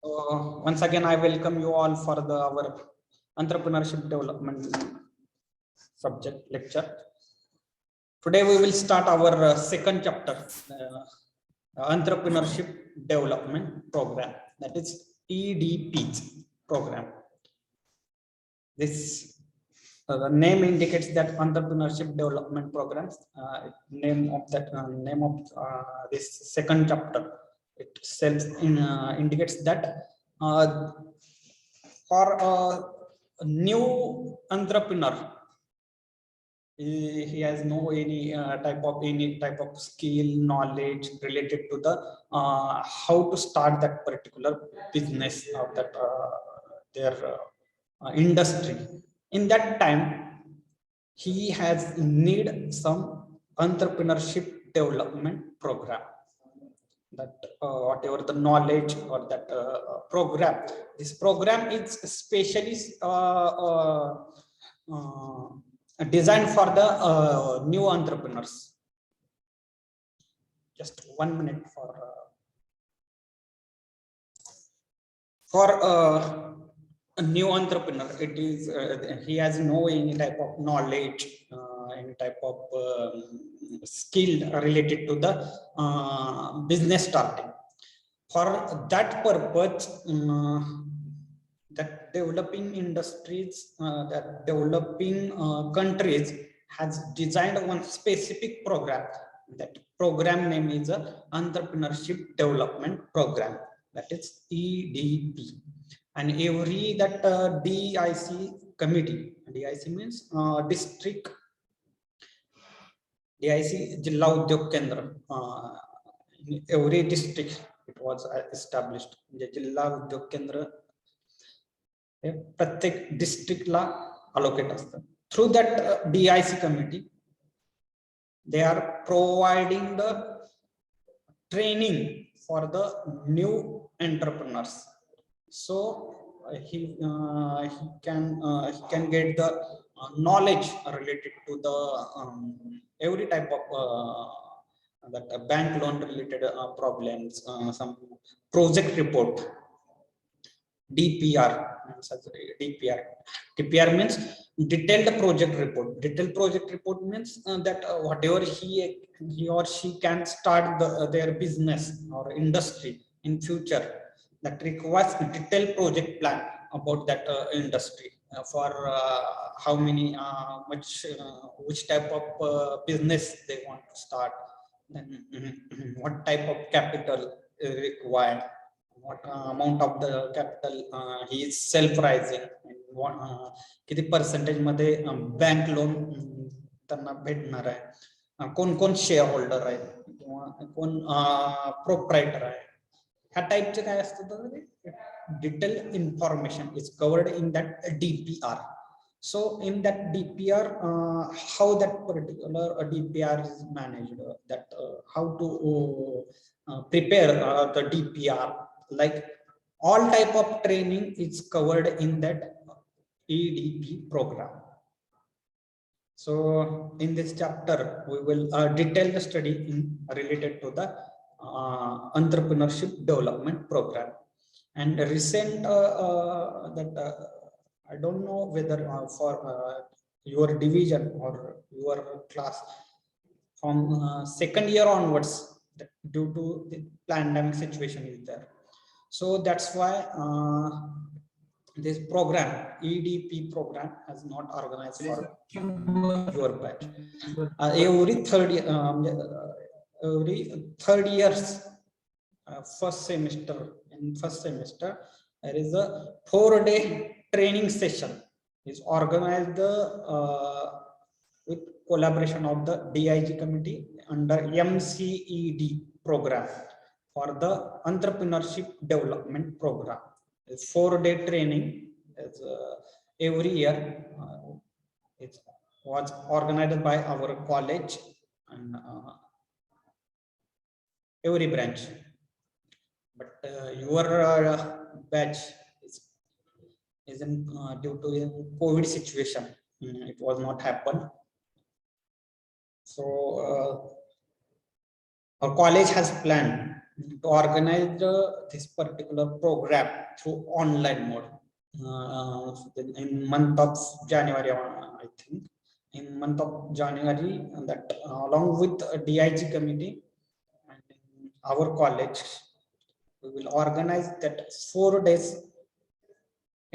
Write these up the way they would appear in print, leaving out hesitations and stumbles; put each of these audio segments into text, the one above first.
Once again, I welcome you all for our entrepreneurship development subject lecture. Today we will start our second chapter, entrepreneurship development program, that is EDP program. This the name indicates that entrepreneurship development programs. Name of this second chapter itself indicates that for a new entrepreneur, he has no any type of skill knowledge related to the how to start that particular business or that their industry. In that time, he has need some entrepreneurship development program, that whatever the knowledge or that program. This program is especially designed for the new entrepreneurs. Just 1 minute for a new entrepreneur. It is he has no any type of knowledge, any type of skill related to the business starting. For that purpose, that developing industries, that developing countries has designed one specific program. That program name is a entrepreneurship development program, that is EDP. And every that DIC committee, DIC means district, DIC Jilla Udyog Kendra, in every district it was established. Jilla Udyog Kendra प्रत्येक डिस्ट्रिक्टला allocate असतं. Through that DIC committee, they are providing the training for the new entrepreneurs. So he can get the knowledge related to the every type of that bank loan related problems, some project report. DPR means detailed project report. Detailed project report means that whatever he or she can start their business or industry in future, that requires a detailed project plan about that industry, for how many which type of business they want to start, then what type of capital is required, what amount of the capital he is self-rising, किती percentage मध्ये bank loan त्यांना भेटणार आहे, कोण share holder आहे किंवा कोण proprietor आहे, ह्या टाइपचे काय असतं तर detail information is covered in that DPR. So in that DPR, how that particular DPR is managed, that how to prepare the DPR, like all type of training is covered in that EDP program. So in this chapter we will detail the study related to the entrepreneurship development program. And recent that I don't know whether for your division or your class, from second year onwards, due to the pandemic situation is there. So that's why this program, EDP program, has not organized for your batch. Every third years, first semester, there is a 4-day training session is organized with collaboration of the DIG committee under MCED program for the entrepreneurship development program. It's 4-day training is every year. It was organized by our college and every branch. But your batch is in due to COVID situation, it was not happen. So our college has planned to organize this particular program through online mode. In month of January, I think, in month of January, that along with DIG committee and in our college, we will organize that 4 days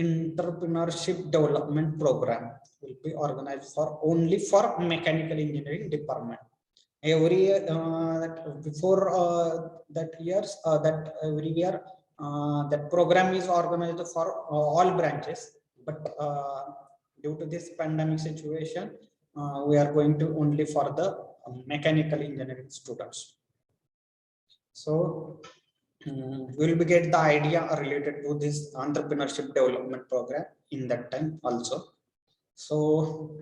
entrepreneurship development program will be organized for only for mechanical engineering department. Every before that years that every year that program is organized for all branches, but due to this pandemic situation, we are going to only for the mechanical engineering students. So we will get the idea related to this entrepreneurship development program in that time also. So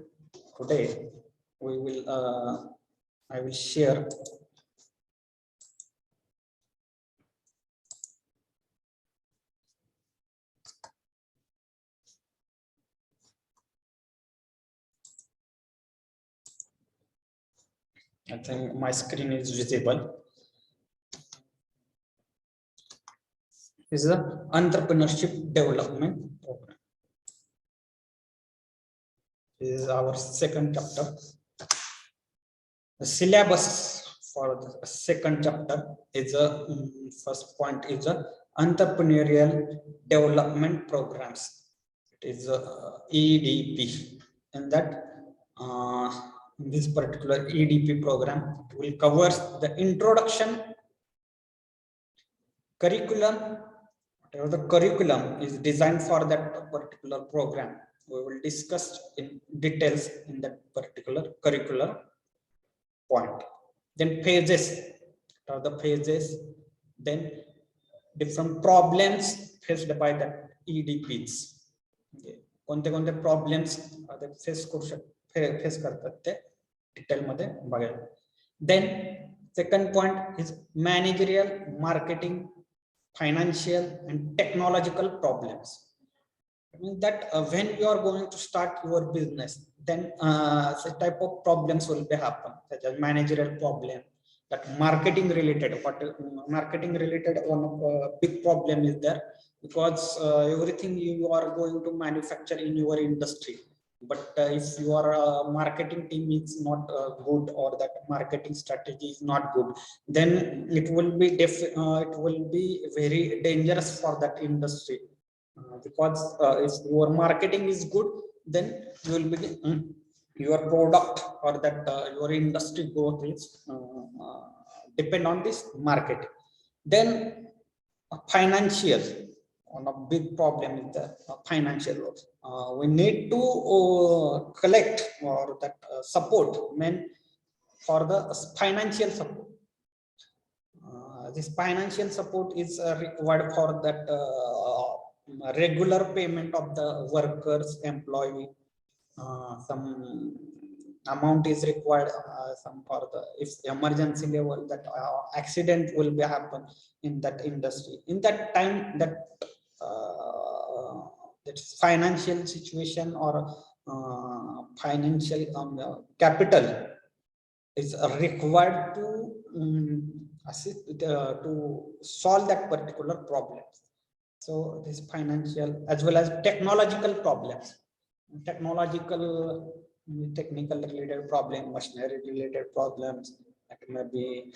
today we will I will share I think my screen is visible. This is the entrepreneurship development program. This is our second chapter. The syllabus for the second chapter is a first point is a entrepreneurial development programs. It is a EDP, and that in this particular EDP program it will cover the introduction curriculum. Whatever the curriculum is designed for that particular program, we will discuss in details in that particular curricular point. Then phases, what are the phases? Then different problems faced by the EDPs. कोणते कोणते problems face करतात ते detail मध्ये बघायला. Then second point is managerial, marketing, financial and technological problems. I mean that when you are going to start your business, then such type of problems will be happen, such as managerial problem, that marketing related. What marketing related one of big problem is there, because everything you are going to manufacture in your industry, but if your marketing team is not good, or that marketing strategy is not good, then it will be very dangerous for that industry, because if your marketing is good, then you will be your product or that your industry growth is depend on this marketing. Then financial, one of big problem is the financial loss. We need to collect or that support men for the financial support. This financial support is required for that regular payment of the workers, employee. Some amount is required, some for the if emergency level, that accident will be happen in that industry. In that time, that that financial situation or financial capital is required to assist to solve that particular problem. So this financial as well as technological problems, technical related problem, machinery related problems, that may be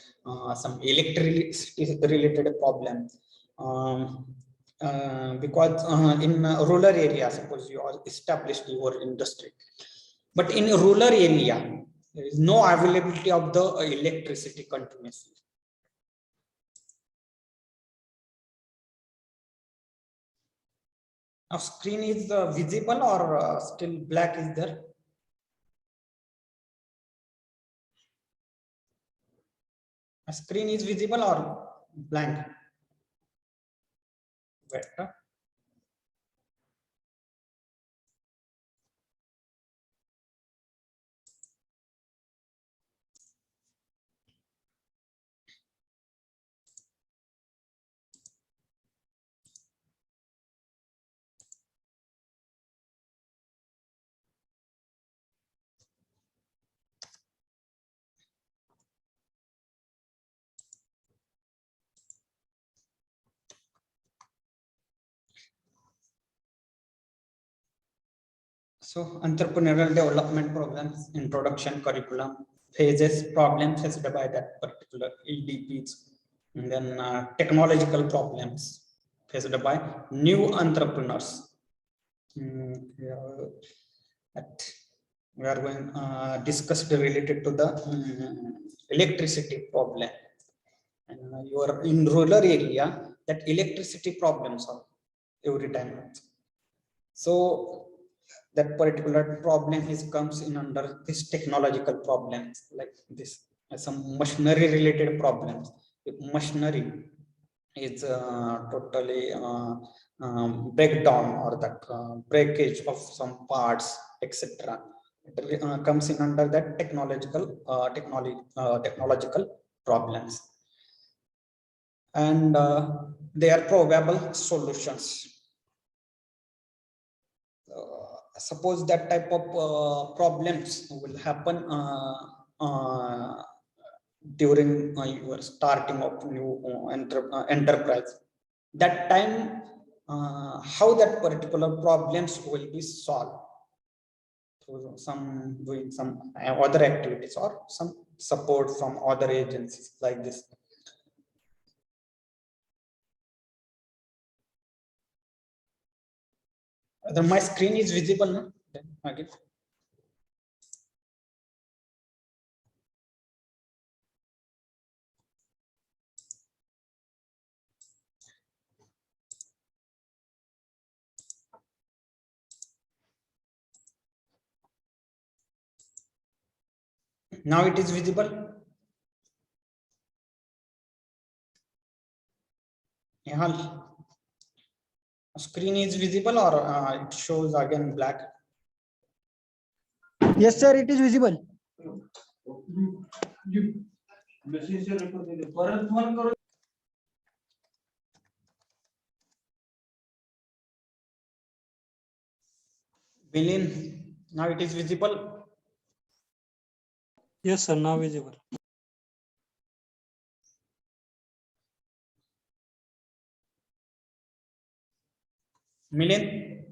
some electricity related problem. Because in rural area, suppose you are established your industry, but in a rural area there is no availability of the electricity continuously. Now screen is visible or still black is there? A screen is visible or blank? Better. So entrepreneurial development programs, introduction, curriculum, phases, problems faced by that particular EDPs, and then technological problems faced by new entrepreneurs. We are going discuss related to the electricity problem. And you are in rural area, that electricity problems are every time. So that particular problem is comes in under this technological problems, like this some machinery related problems. If machinery is totally breakdown, or that breakage of some parts, etc., it comes in under that technological problems, and they are probable solutions. Suppose that type of problems will happen during your starting of new enterprise. That time, how that particular problems will be solved through some doing some other activities or some support from other agencies like this. My screen is visible now. Again. Now it is visible. Yeah. Screen is visible, or it shows again black? Yes sir, it is visible. Bilin, now it is visible. Yes sir, now visible. Milin,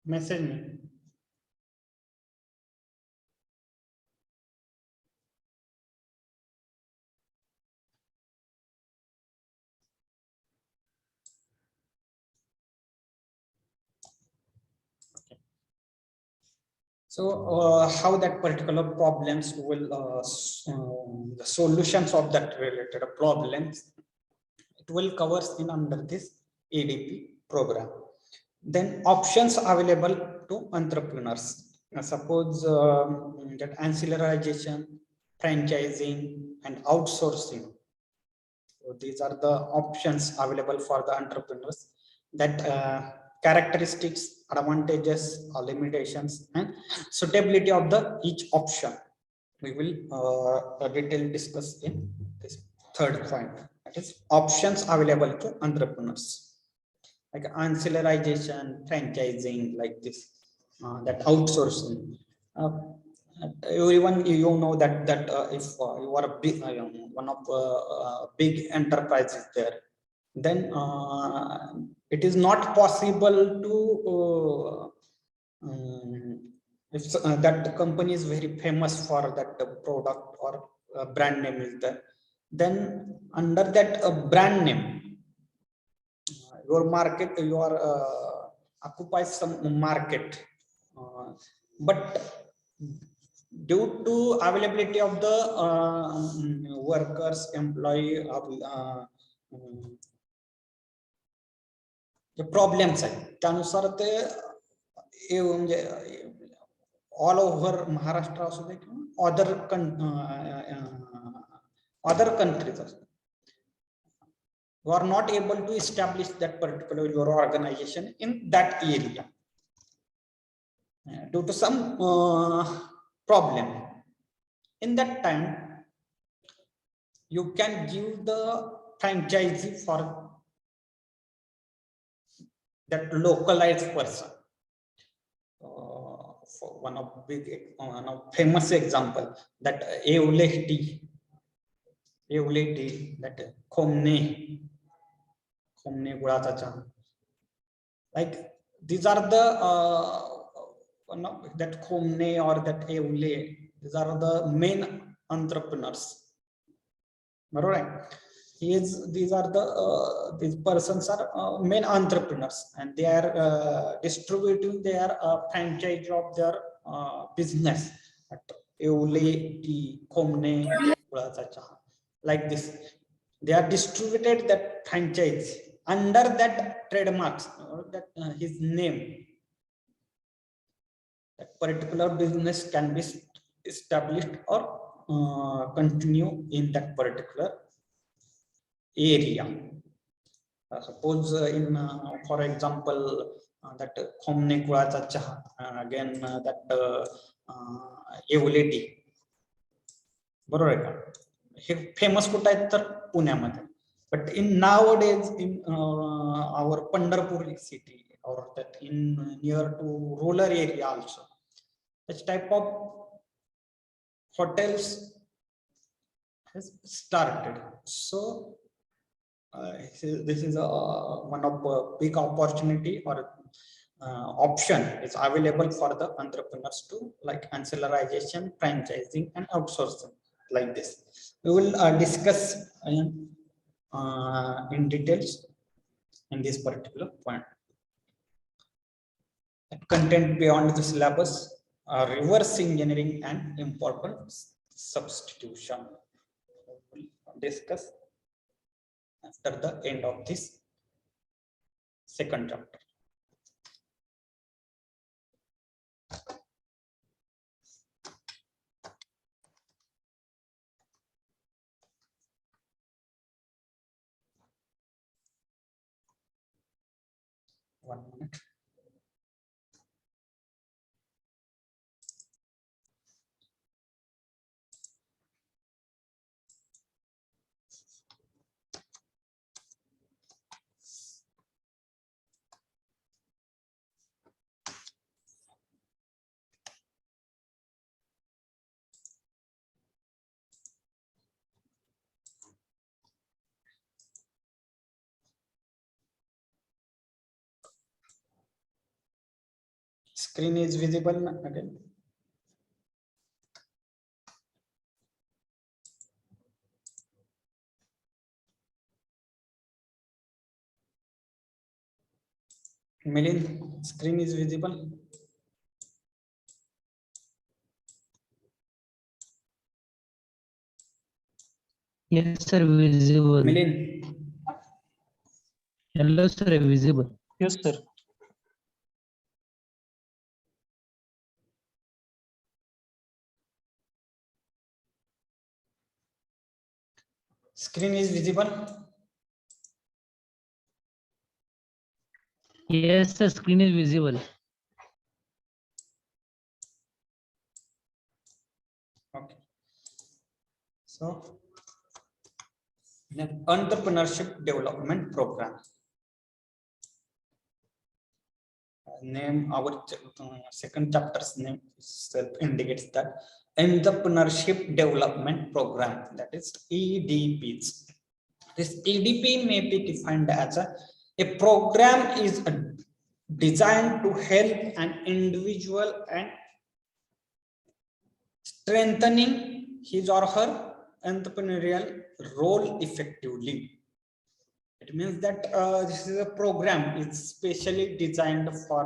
message me. So how that particular problems will the solutions of that related problems, it will covers in under this ADP program. Then options available to entrepreneurs. Suppose that ancillarization, franchising, and outsourcing. So these are the options available for the entrepreneurs. That characteristics, advantages, or limitations, and suitability of the each option we will detail discuss in this third point. That is options available to entrepreneurs, like ancillarization, franchising, like this, that outsourcing. Everyone, you know that if you are a big one of big enterprises there, then it is not possible to if that company is very famous for that product or brand name is there, then under that brand name, your market, you are occupies some market, but due to availability of the workers, employee, the problems आहे त्यानुसार ते म्हणजे all over Maharashtra असू दे किंवा other countries असू, you are not able to establish that particular your organization in that area due to some problem. In that time, you can give the franchisee for that localized person. For one of famous example, that Eule tea, that Khomne गुळाचा चहा, Like these are the that Khomne or that Eule, these are the main entrepreneurs. Right? These are the these persons are main entrepreneurs, and they are distributing their franchise of their business at Eule tea, Khomne, like this. They are distributed that franchise under that trademarks, that his name. That particular business can be established or continue in that particular area. Suppose in for example that Khomne Kulacha Chaha, again that Eule tea, बरोबर आहे का? हे famous कुठे आहेत तर पुण्यामध्ये. But in nowadays in our Pandharpur city or that in near to rural area also, such type of hotels has started. So this is one of big opportunity or option is available for the entrepreneurs to like ancillarization, franchising, and outsourcing like this. We will discuss in details in this particular point. Content beyond the syllabus, reverse engineering, and important substitution. We will discuss after the end of this second chapter. One minute. Screen is visible again. Milind, screen is visible. Yes, sir, visible. Milind, Hello, sir, visible. Yes, sir. screen is visible. Yes, sir, screen is visible. Okay. So, entrepreneurship development program. Name our second chapter's name itself indicates that entrepreneurship development program, that is EDPs. This EDP may be defined as a program is designed to help an individual and strengthening his or her entrepreneurial role effectively. It means that this is a program. It's specially designed for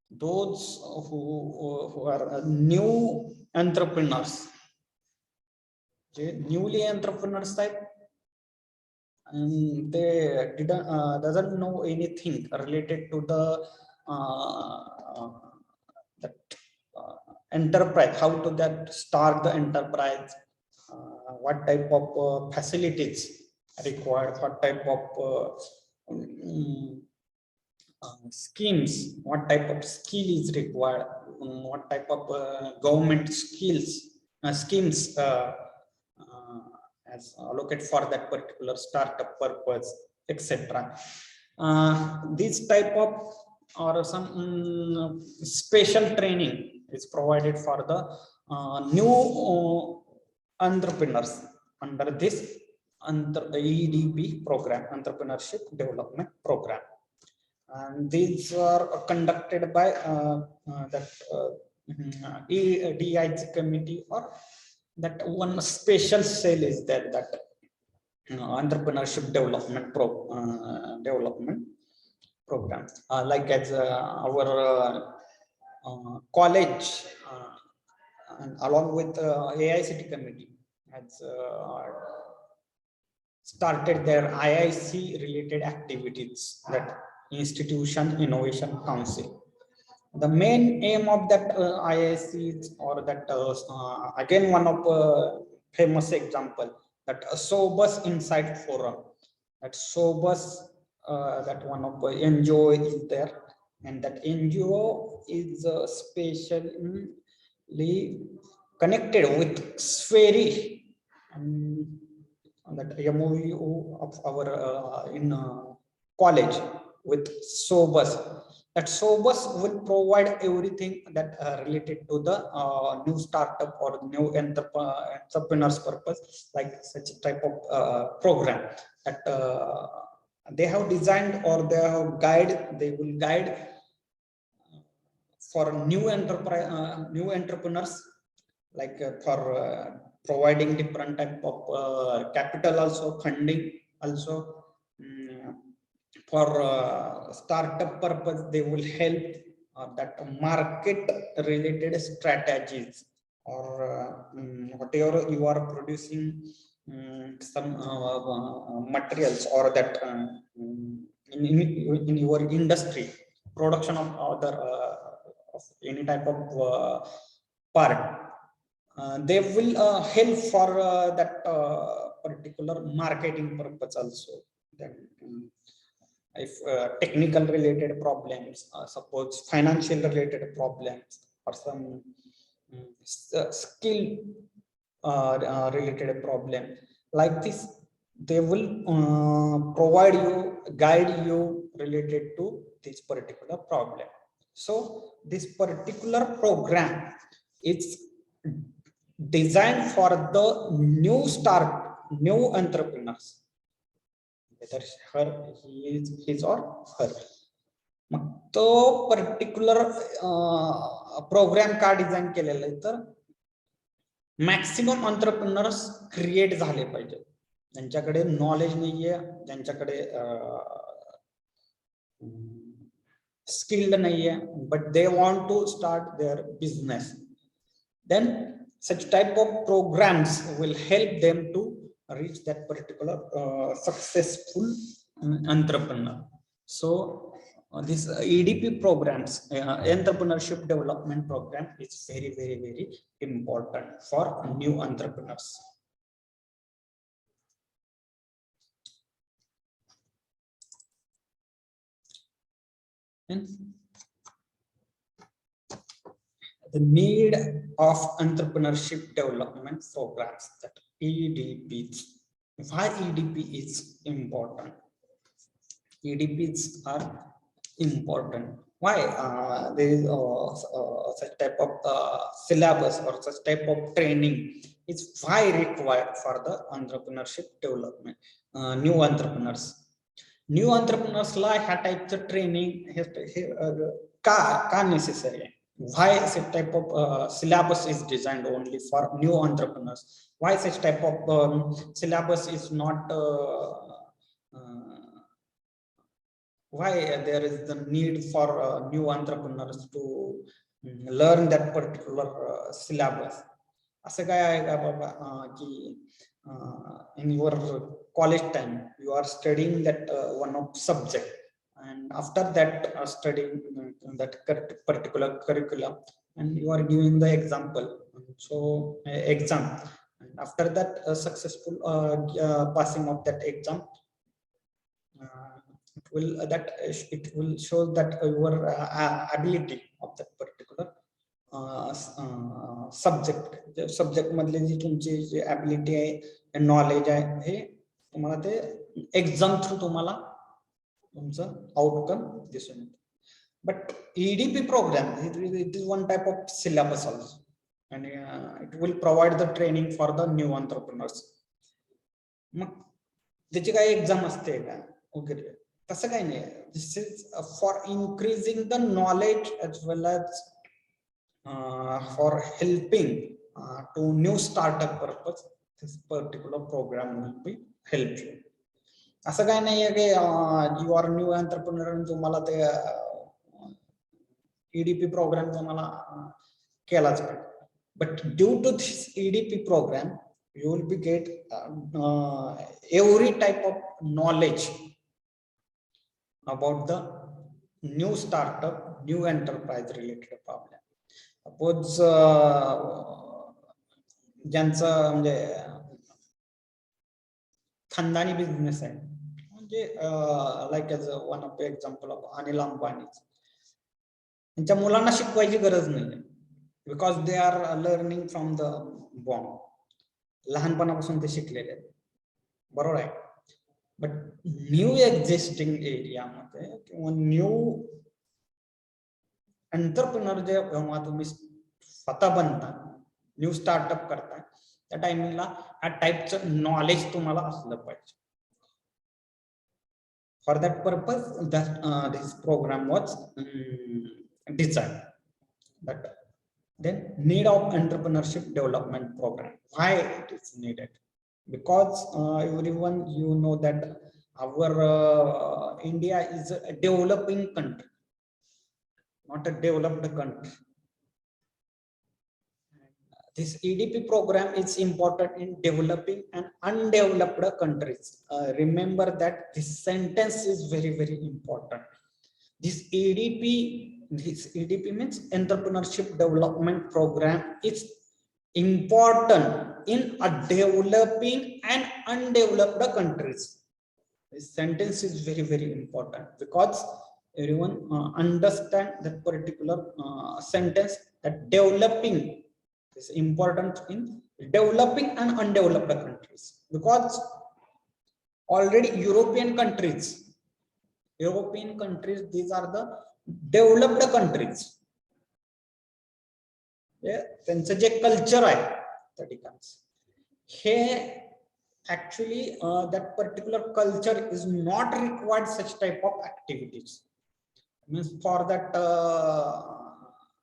those who are new entrepreneurs. Newly entrepreneurs type, and they doesn't know anything related to the enterprise, how to that start the enterprise, what type of facilities required, what type of schemes, what type of skill is required, what type of government schemes as allocated for that particular startup purpose, etc. This type of or some special training is provided for the new entrepreneurs under this EDP program, entrepreneurship development program. and these are conducted by that EDIG committee, or that one special cell is there, that entrepreneurship development development program, like as our college and along with AICT committee has started their IIC related activities, that Institution Innovation Council. The main aim of that IIC, or that again one of famous example, that Sobus Insight Forum, that Sobus, that one of NGO is there, and that NGO is specially connected with SFERI, that MOU of our in college with Sobus. That Sobus will provide everything that related to the new startup or new entrepreneurs purpose, like such type of program that they have designed, or they have they will guide for new entrepreneurs, like for providing different type of capital, also funding, also for startup purpose. They will help that market related strategies, or whatever you are producing, some materials, or that in your industry, production of other of any type of part, they will help for that particular marketing purpose also. Then if technical related problems, suppose financial related problems, or some skill related problem, like this, they will provide you, guide you related to this particular problem. So this particular program is designed for the new entrepreneurs, whether he is his or her. तो particular program का design केलेला आहे, तर maximum entrepreneurs create झाले पाहिजे, ज्यांच्याकडे knowledge नाहीये, ज्यांच्याकडे skilled nahiye, but they want to start their business. Then such type of programs will help them to reach that particular successful entrepreneur. So this EDP programs, entrepreneurship development program, is very, very, very important for new entrepreneurs. And the need of entrepreneurship development programs, that EDPs. Why EDP is important? EDPs are important. Why? There is such type of syllabus or such type of training is why required for the entrepreneurship development, new entrepreneurs. New entrepreneurs ला ह्या टाइपचं training का necessary आहे? Why such type of syllabus is designed only for new entrepreneurs? Why such type of syllabus is not why there is the need for new entrepreneurs to learn that particular syllabus? असं काय आहे का बाबा की in your college time you are studying that one of subject, and after that studying that particular curriculum, and you are giving the example, so exam, and after that successful passing of that exam, it will show that your ability of that particular subject मधले जी तुमची जी ability आहे, knowledge आहे, हे तुम्हाला ते exam through तुम्हाला तुमचं outcome दिसून येतं. But EDP program, it is one type of syllabus also, and it will provide the training for the new entrepreneurs. मग त्याची काय एक्झाम असते का वगैरे? तसं काही नाही. This is for increasing the knowledge as well as for helping to new startup purpose. This particular program will be help you. असं काही नाहीये की यू आर न्यू एंटरप्रेन्योर आणि तुम्हाला ते EDP program तुम्हाला केलाच पाहिजे. But due to this EDP program, you will be get every type of knowledge about the new startup, new enterprise related problem. Suppose ज्यांचं म्हणजे खानदानी बिझनेस आहे, म्हणजे like as one of the example of Anil Ambani, त्यांच्या मुलांना शिकवायची गरज नाही, because they are learning from the born. लहानपणापासून ते शिकलेले आहेत, बरोबर आहे. बट न्यू एक्झिस्टिंग एरियामध्ये किंवा न्यू एंटरप्रेन्योर जेव्हा तुम्ही स्वतः बनता, न्यू स्टार्टअप करताय, त्या टायमिंगला ह्या टाईपचं नॉलेज तुम्हाला असलं पाहिजे. For that purpose this program was designed. That then need of entrepreneurship development program. Why it is needed? Because everyone, you know that our India is a developing country, not a developed country. This EDP program is important in developing and undeveloped countries. Remember that this sentence is very, very important. This EDP means entrepreneurship development program is important in a developing and undeveloped countries. This sentence is very, very important because everyone understand that particular sentence, that developing is important in developing and undeveloped countries, because already European countries, these are the developed countries. त्यांचं जे culture आहे त्या ठिकाणी, हे actually that particular culture is not required such type of activities. Means for that,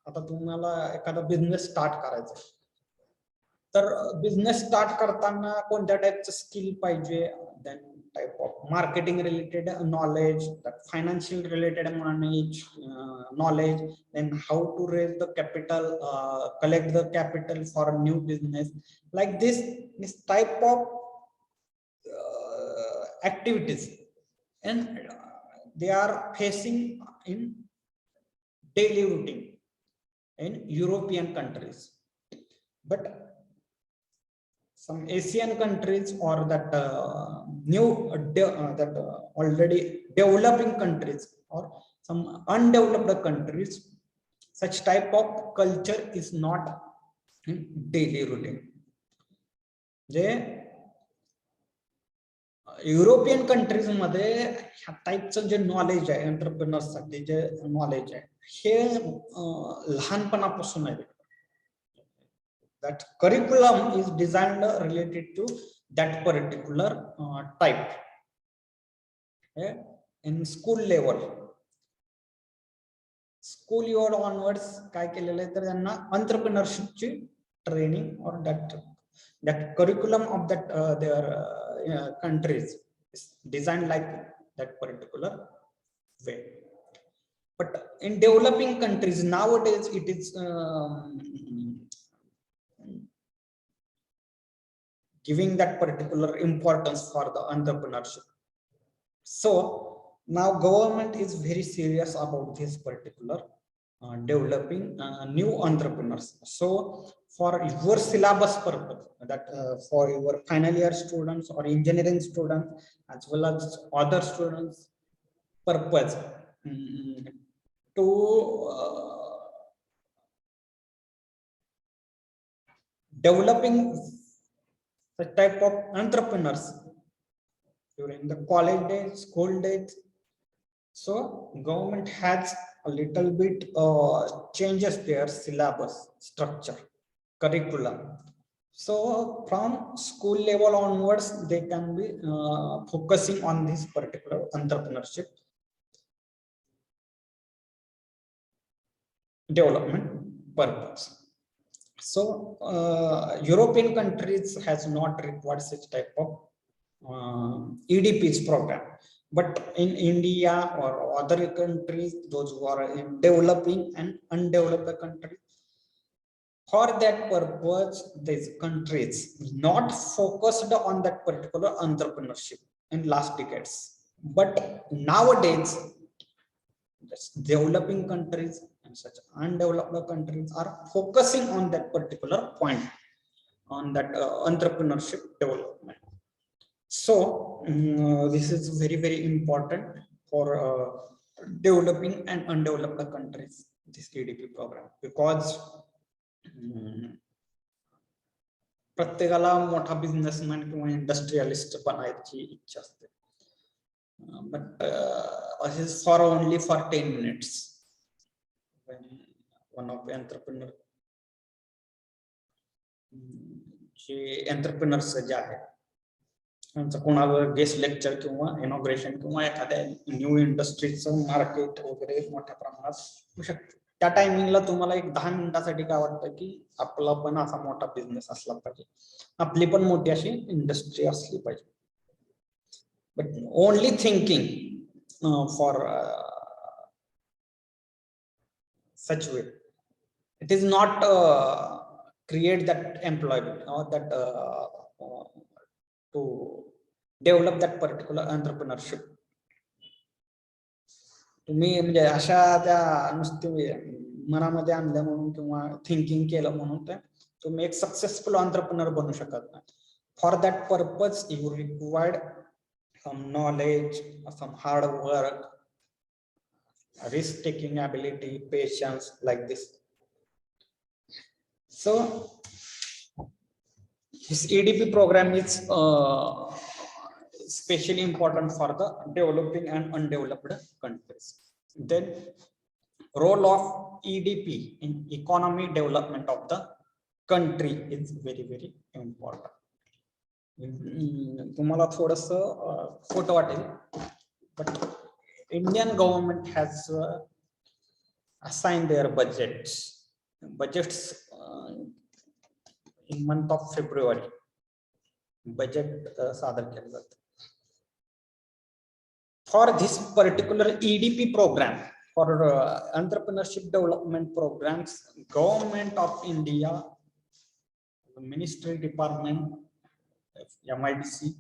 आता तुम्हाला एखादा business start करायचा, तर बिझनेस स्टार्ट करताना कोणत्या टाइपचं स्किल पाहिजे, then type of marketing related knowledge, that financial related knowledge, then how to raise the capital, collect the capital for a new business. Like this type of activities, and they are facing in daily routine in European countries. But some Asian countries or that already developing countries or some undeveloped countries, such type of culture is not in daily routine. J European countries मध्ये ह्या टाईपचं जे knowledge आहे, entrepreneurs साठी जे knowledge आहे, हे लहानपणापासून आहे. That curriculum is designed related to that particular type. In school level onwards काय केलेलं आहे, तर त्यांना entrepreneurship ची training or that curriculum of that their countries is designed like that particular way. But in developing countries nowadays, it is giving that particular importance for the entrepreneurship. So now government is very serious about this particular developing new entrepreneurs. So for your syllabus purpose, that for your final year students or engineering students as well as other students purpose, to developing the type of entrepreneurs during the college days, school days. So government has a little bit changes their syllabus structure, curriculum. So from school level onwards, they can be focusing on this particular entrepreneurship development purpose. So European countries has not required such type of EDP's program, but in India or other countries, those who are in developing and undeveloped countries, for that purpose, these countries not focused on that particular entrepreneurship in last decades. But nowadays, developing countries and such undeveloped countries are focusing on that particular point, on that entrepreneurship development. So this is very, very important for developing and undeveloped countries, this EDP program, because प्रत्येकाला मोठा businessman किंवा industrialist बनायची इच्छा असते, but for only for 10 minutes one of entrepreneur जे entrepreneurs जे आहेत त्यांचं कोणाला गेस्ट लेक्चर किंवा इनॉग्रेशन किंवा एखाद्या न्यू इंडस्ट्रीचं मार्केट वगैरे मोठ्या प्रमाणात होऊ शकतं. त्या टायमिंगला तुम्हाला एक 10 मिनिटासाठी काय वाटतं की आपला पण असा मोठा बिझनेस असला पाहिजे, आपली पण मोठी अशी इंडस्ट्री असली पाहिजे. But only thinking for such way, it is not create that employment or that to develop that particular entrepreneurship. तुम्ही म्हणजे अशा त्या नुसते मनामध्ये आणल्या म्हणून किंवा थिंकिंग केलं म्हणून तुम्ही एक सक्सेसफुल एंटरप्रेन्योर बनू शकत नाही. For that purpose you required some knowledge, some hard work, risk taking ability, patience, like this. So this EDP program is especially important for the developing and undeveloped countries. Then role of EDP in economy development of the country is very, very important. तुम्हाला थोडंसं खोटं वाटेल, but Indian government has assigned their budgets in month of February. Budget सादर केलं जातं. For this particular EDP program, for entrepreneurship development programs, Government of India, the Ministry Department, MIDC.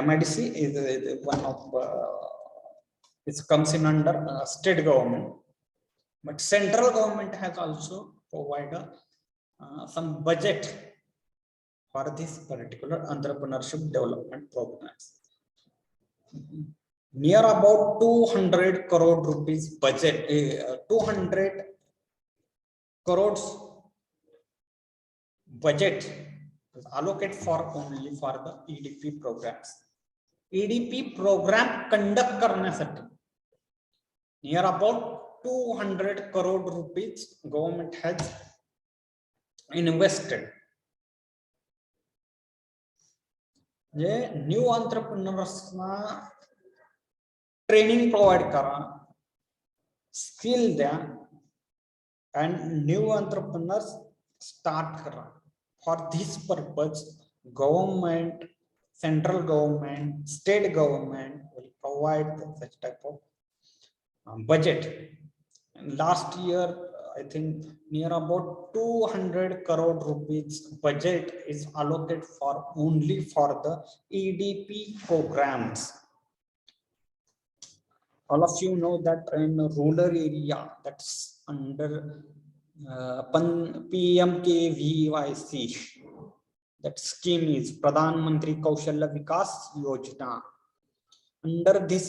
MIDC is one of it comes in under state government, but central government has also provided some budget for this particular entrepreneurship development programs. Near about 200 crore rupees budget, 200 crores budget is allocated for only for the EDP programs. EDP program conduct करण्यासाठी near about 200 crore rupees government has invested. जे new एंटरप्रेन्योर्सना training provide करा, skill द्या, and new entrepreneurs start करा. For this purpose, government, central government, state government will provide such type of budget. And last year, I think near about 200 crore rupees budget is allocated for only for the EDP programs. All of you know that in rural area, that's under PMKVYC, that scheme is Pradhan Mantri Kaushalya Vikas Yojana. Under this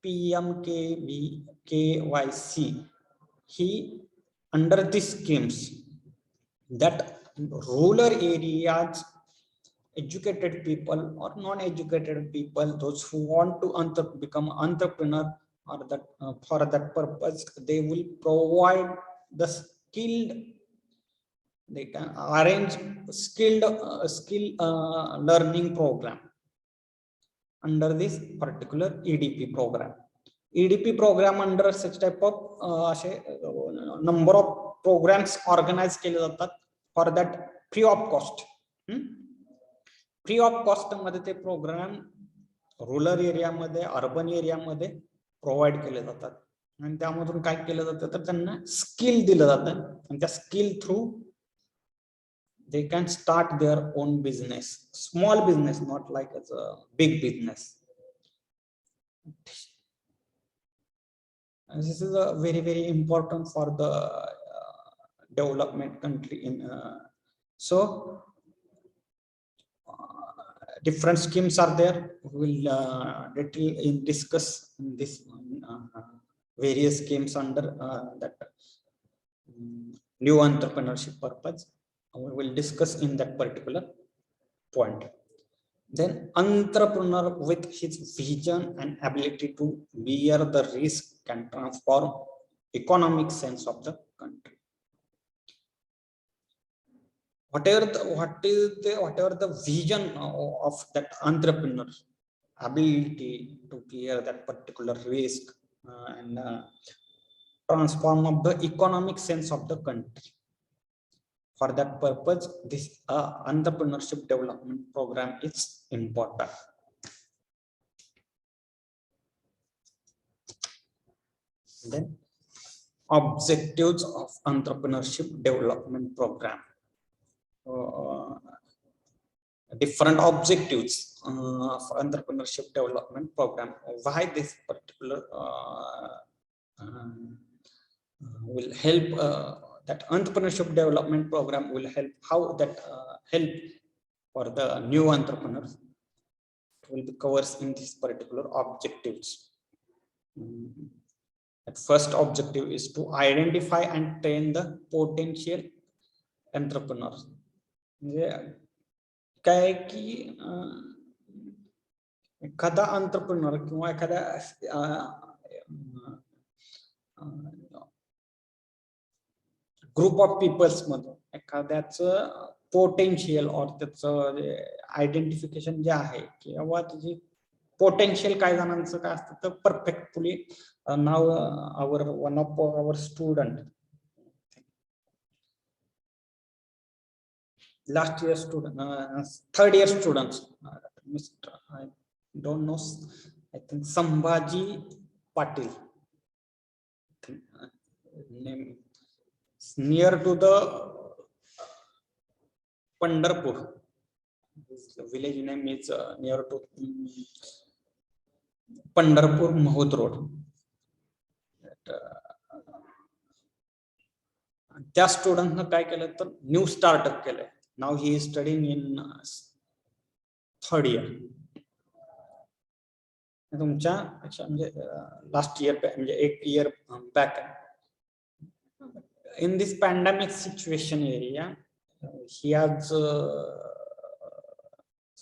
PMKVYC, under these schemes, that rural areas, educated people or non-educated people, those who want to become entrepreneur, or that for that purpose, they will provide the skilled they can arrange skill learning program under this particular EDP program. EDP program under such type of number of programs organized केले जातात for that free of cost. Free of cost मध्ये ते programme rural area मध्ये urban area मध्ये provide केले जातात आणि त्यामधून काय केलं जातं तर त्यांना स्किल दिलं जातं आणि त्या skill through they can start their own business, small business, not like as a big business. And this is a very important for the development country in so different schemes are there. We will discuss this various schemes under that new entrepreneurship purpose. We will discuss in that particular point. Then entrepreneur with his vision and ability to bear the risk can transform economic sense of the country. Whatever the vision of that entrepreneur, ability to bear that particular risk and transform of the economic sense of the country. For that purpose, this entrepreneurship development program is important. Then objectives of entrepreneurship development program. Different objectives of entrepreneurship development program. Why this particular will help that entrepreneurship development program will help, how that help for the new entrepreneurs. It will be covers in these particular objectives. That first objective is to identify and train the potential entrepreneurs. काय की एखादा entrepreneur किंवा एखादा group of peoples मधून एखाद्याचं potential और त्याचं identification जे आहे किंवा त्याची पोटेन्शियल काय जणांचं काय असतं तर परफेक्टली नाव our one of our student last year student third year students mister I don't know I think Sambhaji Patil name near to the Pandharpur. The village name is near to Pandharpur Mahud Road. त्या student काय केलं तर new startup केलंय. नाव he is studying in third year. तुमच्या म्हणजे last year म्हणजे एक year back in this pandemic situation area he has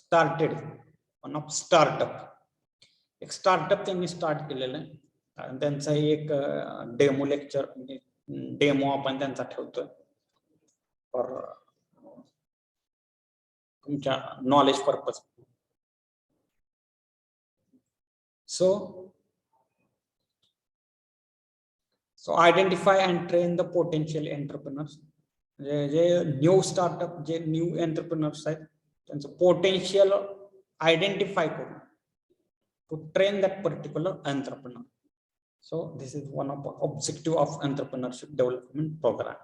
started one of startup एक स्टार्टअप त्यांनी स्टार्ट केलेलं आहे आणि त्यांचा एक डेमो लेक्चर डेमो आपण त्यांचा ठेवतोय फॉर तुमच्या knowledge purpose. So identify and train the potential entrepreneurs. J new startup J new entrepreneurs आहेत त्यांचं पोटेन्शियल आयडेंटिफाय करून to train that particular entrepreneur. So this is one of the objective of entrepreneurship development program.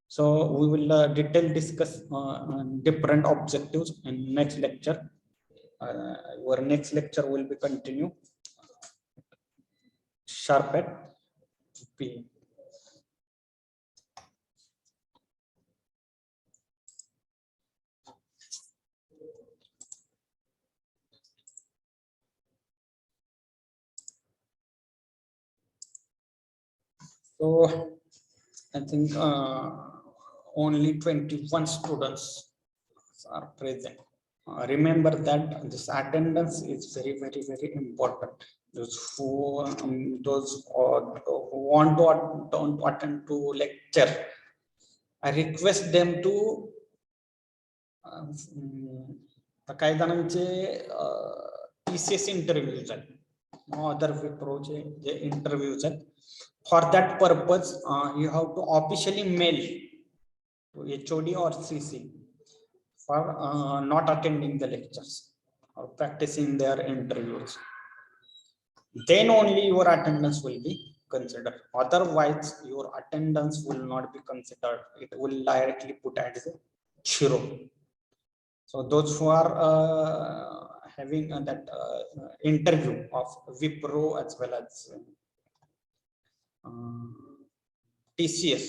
So we will detail discuss different objectives in next lecture. Our next lecture will be continue sharp at PM. So I think only 21 students are present. Remember that this attendance is very important. Those who want to don't attend to lecture, I request them to काही जणांचे TCS interviews आहेत, other विप्रोचे जे interviews आहेत. For that purpose you have to officially mail to HOD or CC for not attending the lectures or practicing their interviews. Then only your attendance will be considered. Otherwise, your attendance will not be considered. It will directly put as a 0. So those who are having that interview of Wipro as well as TCS,